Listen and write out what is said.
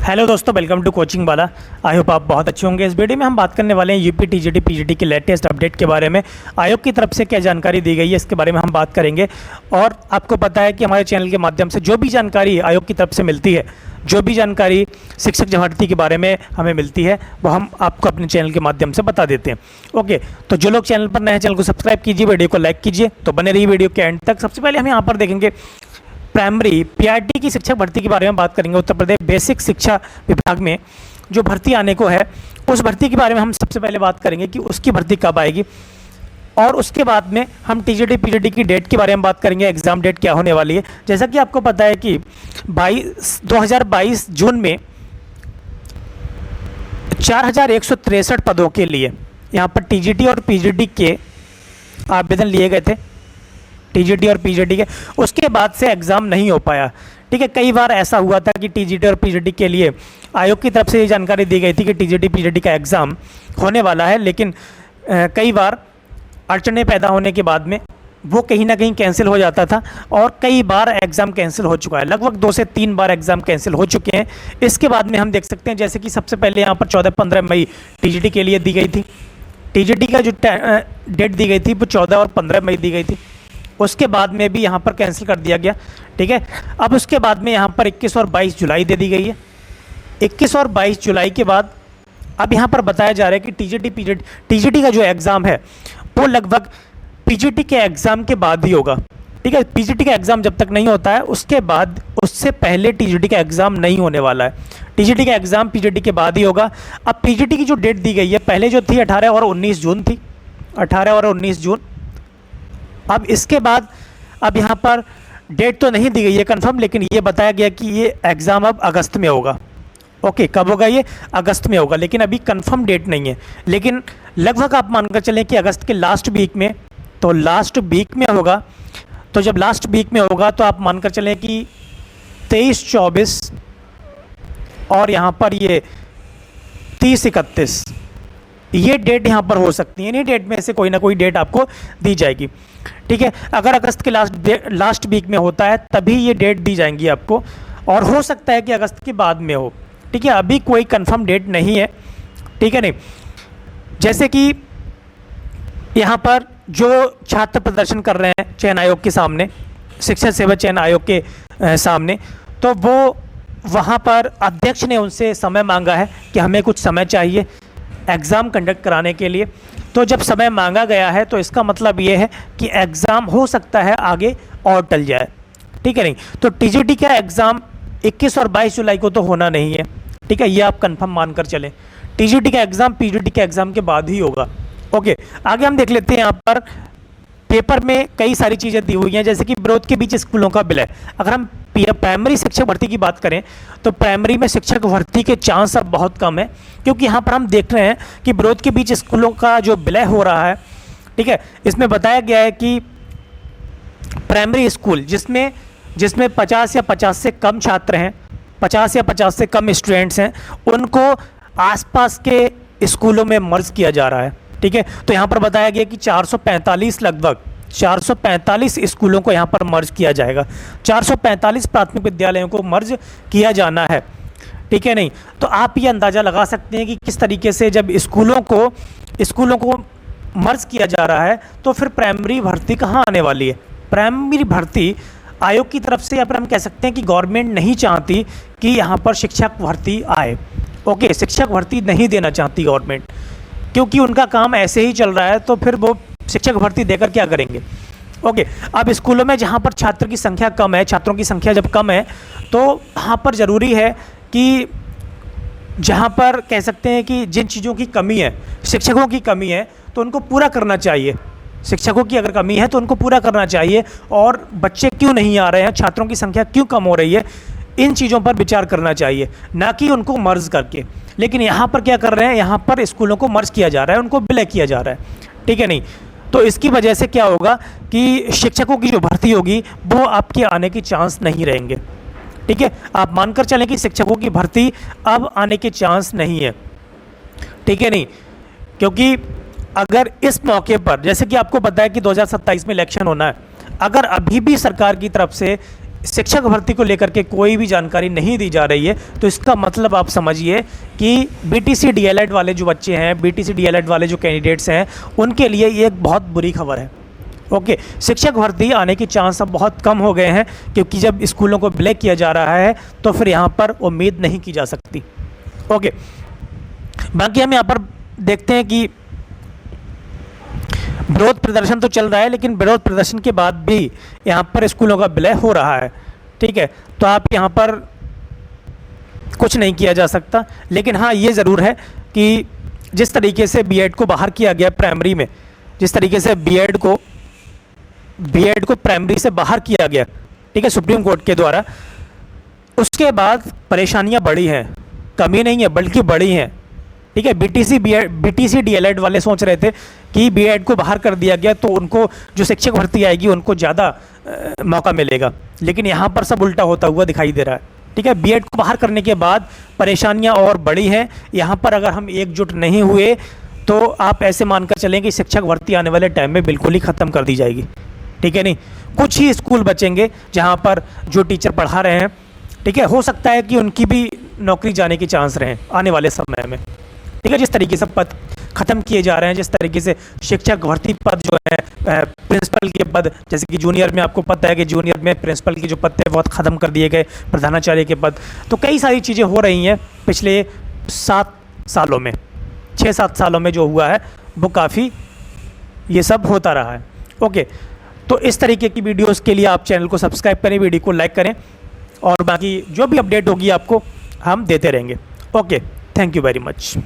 Hello दोस्तों, welcome to coaching वाला। I hope आप बहुत अच्छे होंगे। इस वीडियो में हम बात करने वाले हैं यूपी टीजीटी पीजीटी के लेटेस्ट अपडेट के बारे में। आयोग की तरफ से क्या जानकारी दी गई है इसके बारे में हम बात करेंगे। और आपको पता है कि हमारे चैनल के माध्यम से जो भी जानकारी आयोग की तरफ से मिलती है, जो भी जानकारी शिक्षक भर्ती के बारे में हमें मिलती है, वो हम आपको अपने चैनल के माध्यम से बता देते हैं। ओके, तो जो लोग चैनल पर नए हैं, चैनल को सब्सक्राइब कीजिए, वीडियो को लाइक कीजिए। तो बने रहिए वीडियो के एंड तक। सबसे पहले हम यहाँ पर देखेंगे प्राइमरी पीआरटी की शिक्षक भर्ती के बारे में बात करेंगे। उत्तर प्रदेश बेसिक शिक्षा विभाग में जो भर्ती आने को है, उस भर्ती के बारे में हम सबसे पहले बात करेंगे कि उसकी भर्ती कब आएगी। और उसके बाद में हम टीजीटी पीजीटी की डेट के बारे में बात करेंगे, एग्ज़ाम डेट क्या होने वाली है। जैसा कि आपको पता है कि 2022 जून में 4163 पदों के लिए यहाँ पर टीजीटी और पीजीटी के आवेदन लिए गए थे। टीजीटी और पीजीटी के उसके बाद से एग्ज़ाम नहीं हो पाया। ठीक है, कई बार ऐसा हुआ था कि टीजीटी और पीजीटी के लिए आयोग की तरफ से ये जानकारी दी गई थी कि टीजीटी पीजीटी का एग्ज़ाम होने वाला है, लेकिन कई बार अड़चनें पैदा होने के बाद में वो कहीं ना कहीं कैंसिल हो जाता था। और कई बार एग्ज़ाम कैंसिल हो चुका है, लगभग 2 से 3 बार एग्ज़ाम कैंसिल हो चुके हैं। इसके बाद में हम देख सकते हैं, जैसे कि सबसे पहले यहाँ पर 14-15 मई टीजीटी के लिए दी गई थी। टीजीटी का जो डेट दी गई थी वो 14 और 15 मई दी गई थी। उसके बाद में भी यहाँ पर कैंसिल कर दिया गया। ठीक है, अब उसके बाद में यहाँ पर 21 और 22 जुलाई दे दी गई है। 21 और 22 जुलाई के बाद अब यहाँ पर बताया जा रहा है कि टीजीटी का जो एग्ज़ाम है वो लगभग पीजीटी के एग्ज़ाम के बाद ही होगा। ठीक है, पीजीटी का एग्ज़ाम जब तक नहीं होता है, उसके बाद उससे पहले टीजीटी का एग्ज़ाम नहीं होने वाला है। टीजीटी का एग्ज़ाम पीजीटी के बाद ही होगा। अब पीजीटी की जो डेट दी गई है, पहले जो थी 18 और 19 जून थी, 18 और 19 जून। अब इसके बाद अब यहाँ पर डेट तो नहीं दी गई है कंफर्म, लेकिन ये बताया गया कि ये एग्ज़ाम अब अगस्त में होगा। ओके, कब होगा? ये अगस्त में होगा, लेकिन अभी कंफर्म डेट नहीं है। लेकिन लगभग आप मानकर चलें कि अगस्त के लास्ट वीक में, तो लास्ट वीक में होगा। तो जब लास्ट वीक में होगा तो आप मानकर चलें कि 23-24 और यहाँ पर ये 30-31 ये डेट यहाँ पर हो सकती है। इन्हीं डेट में से कोई ना कोई डेट आपको दी जाएगी। ठीक है, अगर अगस्त के लास्ट वीक में होता है तभी ये डेट दी जाएंगी आपको, और हो सकता है कि अगस्त के बाद में हो। ठीक है, अभी कोई कंफर्म डेट नहीं है। ठीक है, नहीं, जैसे कि यहाँ पर जो छात्र प्रदर्शन कर रहे हैं चयन आयोग के सामने, शिक्षक सेवा चयन आयोग के सामने, तो वो वहाँ पर अध्यक्ष ने उनसे समय मांगा है कि हमें कुछ समय चाहिए एग्ज़ाम कंडक्ट कराने के लिए। तो जब समय मांगा गया है तो इसका मतलब ये है कि एग्ज़ाम हो सकता है आगे और टल जाए। ठीक है, नहीं, तो टीजीटी का एग्ज़ाम 21 और 22 जुलाई को तो होना नहीं है। ठीक है, ये आप कंफर्म मानकर चलें। टीजीटी का एग्ज़ाम पीजीटी के एग्ज़ाम के बाद ही होगा। ओके, आगे हम देख लेते हैं। यहाँ पर पेपर में कई सारी चीज़ें दी हुई हैं, जैसे कि विरोध के बीच स्कूलों का विलय। अगर हम प्राइमरी शिक्षक भर्ती की बात करें तो प्राइमरी में शिक्षक भर्ती के चांस अब बहुत कम है, क्योंकि यहाँ पर हम देख रहे हैं कि विरोध के बीच स्कूलों का जो विलय हो रहा है। ठीक है, इसमें बताया गया है कि प्राइमरी स्कूल जिसमें 50 या 50 से कम छात्र हैं, 50 या 50 से कम स्टूडेंट्स हैं, उनको आसपास के स्कूलों में मर्ज किया जा रहा है। ठीक है, तो यहाँ पर बताया गया कि 445 लगभग 445 स्कूलों को यहाँ पर मर्ज किया जाएगा। 445 प्राथमिक विद्यालयों को मर्ज किया जाना है। ठीक है, नहीं, तो आप ये अंदाज़ा लगा सकते हैं कि किस तरीके से जब स्कूलों को मर्ज किया जा रहा है तो फिर प्राइमरी भर्ती कहाँ आने वाली है। प्राइमरी भर्ती आयोग की तरफ से, या फिर हम कह सकते हैं कि गवर्नमेंट नहीं चाहती कि यहाँ पर शिक्षक भर्ती आए। ओके, शिक्षक भर्ती नहीं देना चाहती गवर्नमेंट, क्योंकि उनका काम ऐसे ही चल रहा है, तो फिर वो शिक्षक भर्ती देकर क्या करेंगे। ओके, अब स्कूलों में जहाँ पर छात्र की संख्या कम है, छात्रों की संख्या जब कम है, तो वहाँ पर ज़रूरी है कि जहाँ पर कह सकते हैं कि जिन चीज़ों की कमी है, शिक्षकों की कमी है, तो उनको पूरा करना चाहिए। शिक्षकों की अगर कमी है तो उनको पूरा करना चाहिए। और बच्चे क्यों नहीं आ रहे हैं, छात्रों की संख्या क्यों कम हो रही है, इन चीज़ों पर विचार करना चाहिए, ना कि उनको मर्ज करके। लेकिन यहाँ पर क्या कर रहे हैं, यहाँ पर स्कूलों को मर्ज किया जा रहा है, उनको विलय किया जा रहा है। ठीक है, नहीं, तो इसकी वजह से क्या होगा कि शिक्षकों की जो भर्ती होगी वो आपके आने के चांस नहीं रहेंगे। ठीक है, आप मानकर चलें कि शिक्षकों की भर्ती अब आने के चांस नहीं है। ठीक है, नहीं, क्योंकि अगर इस मौके पर, जैसे कि आपको पता है कि 2027 में इलेक्शन होना है, अगर अभी भी सरकार की तरफ से शिक्षक भर्ती को लेकर के कोई भी जानकारी नहीं दी जा रही है, तो इसका मतलब आप समझिए कि बीटीसी डीएलएड वाले जो बच्चे हैं, बीटीसी डीएलएड वाले जो कैंडिडेट्स हैं, उनके लिए ये एक बहुत बुरी खबर है। ओके, शिक्षक भर्ती आने के चांस अब बहुत कम हो गए हैं, क्योंकि जब स्कूलों को ब्लैक किया जा रहा है तो फिर यहाँ पर उम्मीद नहीं की जा सकती। ओके, बाकी हम यहाँ पर देखते हैं कि विरोध प्रदर्शन तो चल रहा है, लेकिन विरोध प्रदर्शन के बाद भी यहाँ पर स्कूलों का विलय हो रहा है। ठीक है, तो आप यहाँ पर कुछ नहीं किया जा सकता, लेकिन हाँ ये ज़रूर है कि जिस तरीके से बीएड को बाहर किया गया प्राइमरी में, जिस तरीके से बीएड को प्राइमरी से बाहर किया गया, ठीक है, सुप्रीम कोर्ट के द्वारा, उसके बाद परेशानियाँ बढ़ी हैं, कमी नहीं है बल्कि बढ़ी हैं। ठीक है, बीटीसी डीएलएड वाले सोच रहे थे कि बीएड को बाहर कर दिया गया तो उनको जो शिक्षक भर्ती आएगी उनको ज़्यादा मौका मिलेगा, लेकिन यहाँ पर सब उल्टा होता हुआ दिखाई दे रहा है। ठीक है, बीएड को बाहर करने के बाद परेशानियाँ और बढ़ी हैं। यहाँ पर अगर हम एकजुट नहीं हुए तो आप ऐसे मानकर चलें कि शिक्षक भर्ती आने वाले टाइम में बिल्कुल ही ख़त्म कर दी जाएगी। ठीक है, नहीं, कुछ ही स्कूल बचेंगे जहाँ पर जो टीचर पढ़ा रहे हैं, ठीक है, हो सकता है कि उनकी भी नौकरी जाने के चांस रहें आने वाले समय में। ठीक है, जिस तरीके से पद ख़त्म किए जा रहे हैं, जिस तरीके से शिक्षक भर्ती पद जो है, प्रिंसिपल के पद, जैसे कि जूनियर में आपको पता है कि जूनियर में प्रिंसिपल के जो पद थे बहुत ख़त्म कर दिए गए, प्रधानाचार्य के पद, तो कई सारी चीज़ें हो रही हैं पिछले 7 सालों में, 6-7 सालों में जो हुआ है वो काफ़ी ये सब होता रहा है। ओके, तो इस तरीके की वीडियोज़ के लिए आप चैनल को सब्सक्राइब करें, वीडियो को लाइक करें, और बाकी जो भी अपडेट होगी आपको हम देते रहेंगे। Okay, thank you very much.